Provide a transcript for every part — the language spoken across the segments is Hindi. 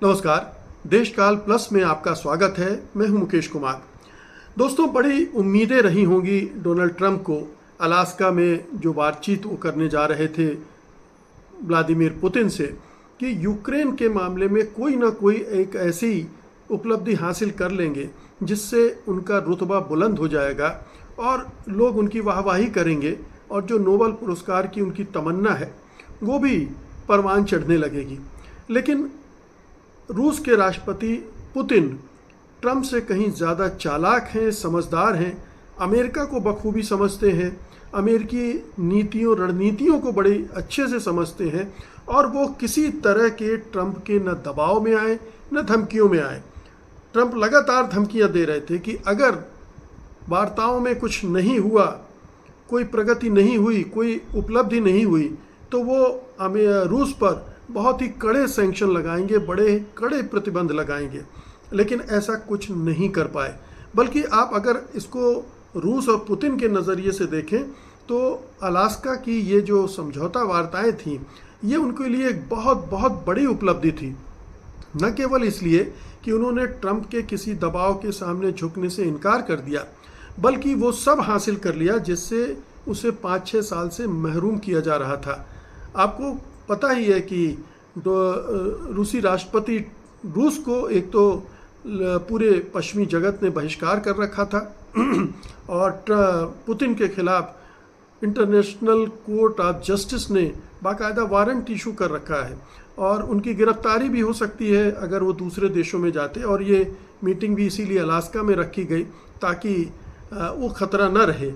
नमस्कार। देशकाल प्लस में आपका स्वागत है। मैं हूं मुकेश कुमार। दोस्तों, बड़ी उम्मीदें रही होंगी डोनाल्ड ट्रंप को अलास्का में जो बातचीत वो करने जा रहे थे व्लादिमीर पुतिन से, कि यूक्रेन के मामले में कोई ना कोई एक ऐसी उपलब्धि हासिल कर लेंगे जिससे उनका रुतबा बुलंद हो जाएगा और लोग उनकी वाहवाही करेंगे और जो नोबेल पुरस्कार की उनकी तमन्ना है वो भी परवान चढ़ने लगेगी। लेकिन रूस के राष्ट्रपति पुतिन ट्रंप से कहीं ज़्यादा चालाक हैं, समझदार हैं, अमेरिका को बखूबी समझते हैं, अमेरिकी नीतियों रणनीतियों को बड़े अच्छे से समझते हैं और वो किसी तरह के ट्रंप के न दबाव में आए न धमकियों में आए। ट्रंप लगातार धमकियां दे रहे थे कि अगर वार्ताओं में कुछ नहीं हुआ, कोई प्रगति नहीं हुई, कोई उपलब्धि नहीं हुई, तो वो रूस पर बहुत ही कड़े सैंक्शन लगाएंगे, बड़े कड़े प्रतिबंध लगाएंगे। लेकिन ऐसा कुछ नहीं कर पाए। बल्कि आप अगर इसको रूस और पुतिन के नज़रिए से देखें तो अलास्का की ये जो समझौता वार्ताएं थीं, ये उनके लिए एक बहुत बहुत बड़ी उपलब्धि थी। न केवल इसलिए कि उन्होंने ट्रंप के किसी दबाव के सामने झुकने से इनकार कर दिया, बल्कि वो सब हासिल कर लिया जिससे उसे 5-6 साल से महरूम किया जा रहा था। आपको पता ही है कि रूसी राष्ट्रपति रूस को एक तो पूरे पश्चिमी जगत ने बहिष्कार कर रखा था और पुतिन के खिलाफ इंटरनेशनल कोर्ट ऑफ जस्टिस ने बाकायदा वारंट इशू कर रखा है और उनकी गिरफ्तारी भी हो सकती है अगर वो दूसरे देशों में जाते। और ये मीटिंग भी इसीलिए अलास्का में रखी गई ताकि वो खतरा न रहे।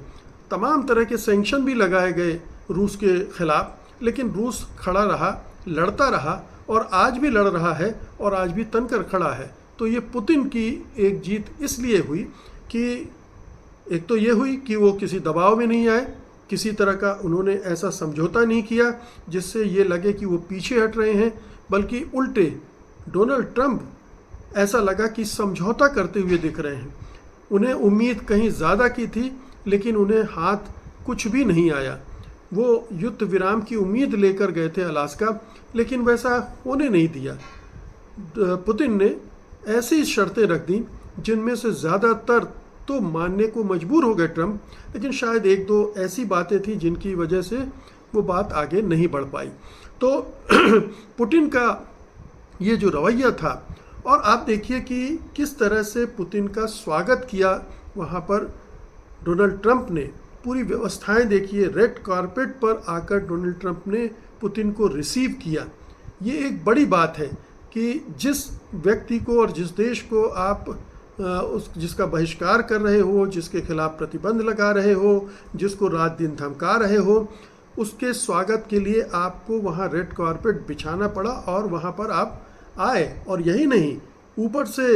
तमाम तरह के सैंक्शन भी लगाए गए रूस के खिलाफ, लेकिन रूस खड़ा रहा, लड़ता रहा और आज भी लड़ रहा है और आज भी तनकर खड़ा है। तो ये पुतिन की एक जीत इसलिए हुई कि एक तो ये हुई कि वो किसी दबाव में नहीं आए, किसी तरह का उन्होंने ऐसा समझौता नहीं किया जिससे ये लगे कि वो पीछे हट रहे हैं, बल्कि उल्टे डोनाल्ड ट्रंप ऐसा लगा कि समझौता करते हुए दिख रहे हैं। उन्हें उम्मीद कहीं ज़्यादा की थी, लेकिन उन्हें हाथ कुछ भी नहीं आया। वो युद्ध विराम की उम्मीद लेकर गए थे अलास्का, लेकिन वैसा होने नहीं दिया। पुतिन ने ऐसी शर्तें रख दी जिनमें से ज़्यादातर तो मानने को मजबूर हो गए ट्रंप, लेकिन शायद एक दो ऐसी बातें थी जिनकी वजह से वो बात आगे नहीं बढ़ पाई। तो पुतिन का ये जो रवैया था, और आप देखिए कि किस तरह से पुतिन का स्वागत किया वहाँ पर डोनाल्ड ट्रंप ने। पूरी व्यवस्थाएं देखिए, रेड कारपेट पर आकर डोनाल्ड ट्रंप ने पुतिन को रिसीव किया। ये एक बड़ी बात है कि जिस व्यक्ति को और जिस देश को आप जिसका बहिष्कार कर रहे हो, जिसके खिलाफ प्रतिबंध लगा रहे हो, जिसको रात दिन धमका रहे हो, उसके स्वागत के लिए आपको वहाँ रेड कारपेट बिछाना पड़ा और वहाँ पर आप आए। और यही नहीं, ऊपर से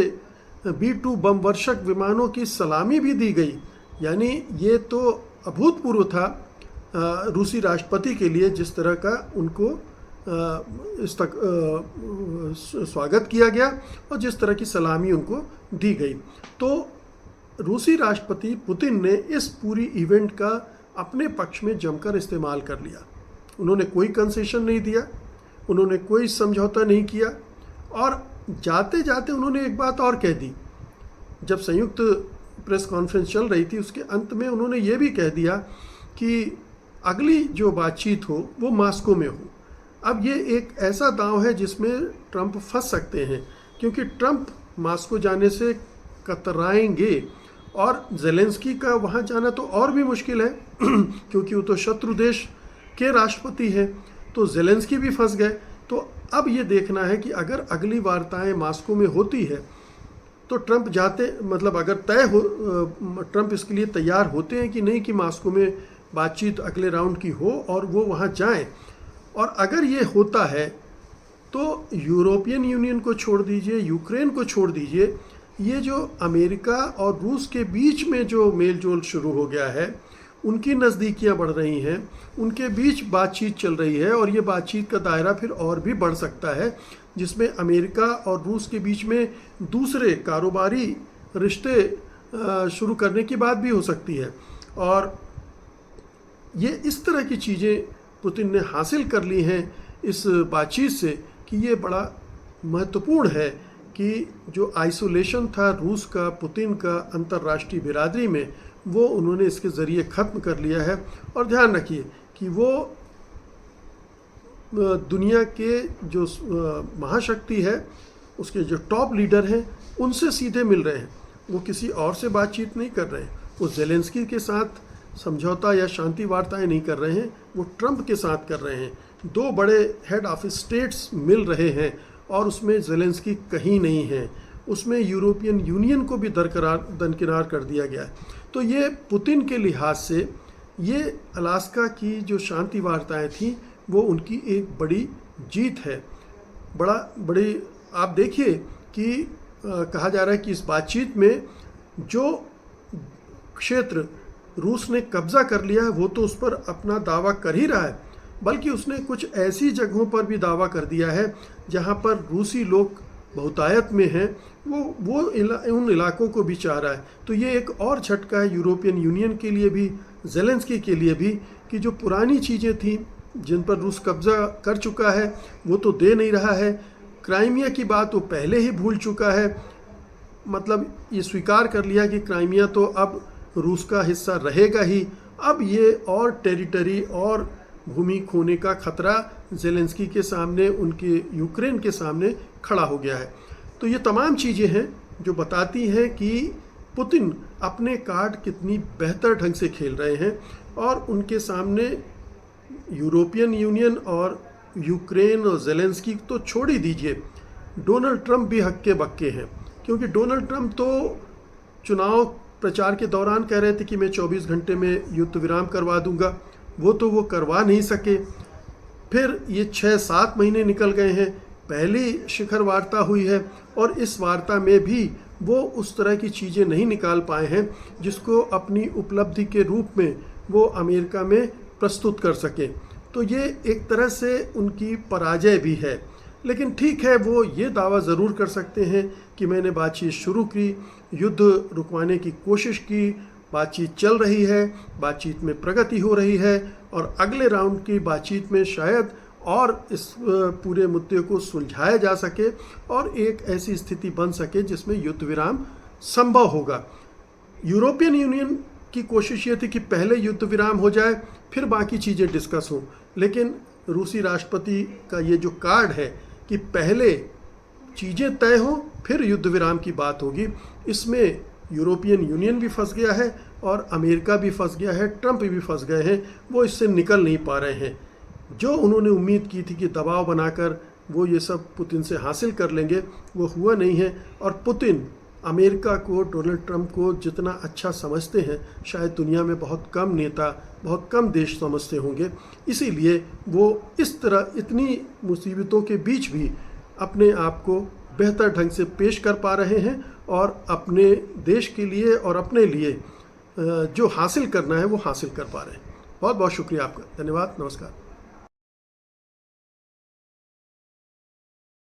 B-2 बम वर्षक विमानों की सलामी भी दी गई। यानी ये तो अभूतपूर्व था रूसी राष्ट्रपति के लिए, जिस तरह का उनको इस तक स्वागत किया गया और जिस तरह की सलामी उनको दी गई। तो रूसी राष्ट्रपति पुतिन ने इस पूरी इवेंट का अपने पक्ष में जमकर इस्तेमाल कर लिया। उन्होंने कोई कंसेशन नहीं दिया, उन्होंने कोई समझौता नहीं किया और जाते जाते उन्होंने एक बात और कह दी। जब संयुक्त प्रेस कॉन्फ्रेंस चल रही थी, उसके अंत में उन्होंने ये भी कह दिया कि अगली जो बातचीत हो वो मॉस्को में हो। अब ये एक ऐसा दांव है जिसमें ट्रंप फंस सकते हैं, क्योंकि ट्रंप मॉस्को जाने से कतराएंगे और ज़ेलेंस्की का वहाँ जाना तो और भी मुश्किल है क्योंकि वो तो शत्रु देश के राष्ट्रपति हैं। तो ज़ेलेंस्की भी फंस गए। तो अब ये देखना है कि अगर अगली वार्ताएं मॉस्को में होती है तो ट्रंप जाते, मतलब अगर तय हो, ट्रंप इसके लिए तैयार होते हैं कि नहीं कि मॉस्को में बातचीत अगले राउंड की हो और वो वहाँ जाएं। और अगर ये होता है तो यूरोपियन यूनियन को छोड़ दीजिए, यूक्रेन को छोड़ दीजिए, ये जो अमेरिका और रूस के बीच में जो मेल जोल शुरू हो गया है, उनकी नज़दीकियाँ बढ़ रही हैं, उनके बीच बातचीत चल रही है और ये बातचीत का दायरा फिर और भी बढ़ सकता है, जिसमें अमेरिका और रूस के बीच में दूसरे कारोबारी रिश्ते शुरू करने की बात भी हो सकती है। और ये इस तरह की चीज़ें पुतिन ने हासिल कर ली हैं इस बातचीत से कि ये बड़ा महत्वपूर्ण है कि जो आइसोलेशन था रूस का, पुतिन का अंतर्राष्ट्रीय बिरादरी में, वो उन्होंने इसके ज़रिए ख़त्म कर लिया है। और ध्यान रखिए कि वो दुनिया के जो महाशक्ति है, उसके जो टॉप लीडर हैं, उनसे सीधे मिल रहे हैं। वो किसी और से बातचीत नहीं कर रहे हैं। वो ज़ेलेंस्की के साथ समझौता या शांति वार्ताएं नहीं कर रहे हैं, वो ट्रंप के साथ कर रहे हैं। दो बड़े हेड ऑफ स्टेट्स मिल रहे हैं और उसमें ज़ेलेंस्की कहीं नहीं है। उसमें यूरोपियन यूनियन को भी दरकिनार कर दिया गया है। तो ये पुतिन के लिहाज से ये अलास्का की जो शांति वार्ताएं थी वो उनकी एक बड़ी जीत है। बड़ी आप देखिए कि कहा जा रहा है कि इस बातचीत में जो क्षेत्र रूस ने कब्जा कर लिया है वो तो उस पर अपना दावा कर ही रहा है, बल्कि उसने कुछ ऐसी जगहों पर भी दावा कर दिया है जहां पर रूसी लोग बहुतायत में हैं, वो उन इलाकों को भी चाह रहा है। तो ये एक और झटका है यूरोपियन यूनियन के लिए भी, ज़ेलेंस्की के लिए भी, कि जो पुरानी चीज़ें थी जिन पर रूस कब्जा कर चुका है वो तो दे नहीं रहा है। क्राइमिया की बात वो पहले ही भूल चुका है, मतलब ये स्वीकार कर लिया कि क्राइमिया तो अब रूस का हिस्सा रहेगा ही। अब ये और टेरिटरी और भूमि खोने का खतरा ज़ेलेंस्की के सामने, उनके यूक्रेन के सामने खड़ा हो गया है। तो ये तमाम चीज़ें हैं जो बताती हैं कि पुतिन अपने कार्ड कितनी बेहतर ढंग से खेल रहे हैं और उनके सामने यूरोपियन यूनियन और यूक्रेन और ज़ेलेंस्की तो छोड़ ही दीजिए, डोनाल्ड ट्रंप भी हक्के बक्के हैं। क्योंकि डोनाल्ड ट्रंप तो चुनाव प्रचार के दौरान कह रहे थे कि मैं 24 घंटे में युद्ध विराम करवा दूंगा, वो करवा नहीं सके। फिर ये 6-7 महीने निकल गए हैं, पहली शिखर वार्ता हुई है और इस वार्ता में भी वो उस तरह की चीज़ें नहीं निकाल पाए हैं जिसको अपनी उपलब्धि के रूप में वो अमेरिका में प्रस्तुत कर सके। तो ये एक तरह से उनकी पराजय भी है। लेकिन ठीक है, वो ये दावा ज़रूर कर सकते हैं कि मैंने बातचीत शुरू की, युद्ध रुकवाने की कोशिश की, बातचीत चल रही है, बातचीत में प्रगति हो रही है और अगले राउंड की बातचीत में शायद और इस पूरे मुद्दे को सुलझाया जा सके और एक ऐसी स्थिति बन सके जिसमें युद्ध विराम संभव होगा। यूरोपियन यूनियन की कोशिश ये थी कि पहले युद्ध विराम हो जाए फिर बाकी चीज़ें डिस्कस हों, लेकिन रूसी राष्ट्रपति का ये जो कार्ड है कि पहले चीज़ें तय हों फिर युद्ध विराम की बात होगी, इसमें यूरोपियन यूनियन भी फंस गया है और अमेरिका भी फंस गया है, ट्रंप भी फंस गए हैं। वो इससे निकल नहीं पा रहे हैं। जो उन्होंने उम्मीद की थी कि दबाव बनाकर वो ये सब पुतिन से हासिल कर लेंगे, वो हुआ नहीं है। और पुतिन अमेरिका को, डोनाल्ड ट्रंप को जितना अच्छा समझते हैं शायद दुनिया में बहुत कम नेता, बहुत कम देश समझते होंगे। इसीलिए वो इस तरह इतनी मुसीबतों के बीच भी अपने आप को बेहतर ढंग से पेश कर पा रहे हैं और अपने देश के लिए और अपने लिए जो हासिल करना है वो हासिल कर पा रहे हैं। बहुत बहुत शुक्रिया आपका, धन्यवाद, नमस्कार।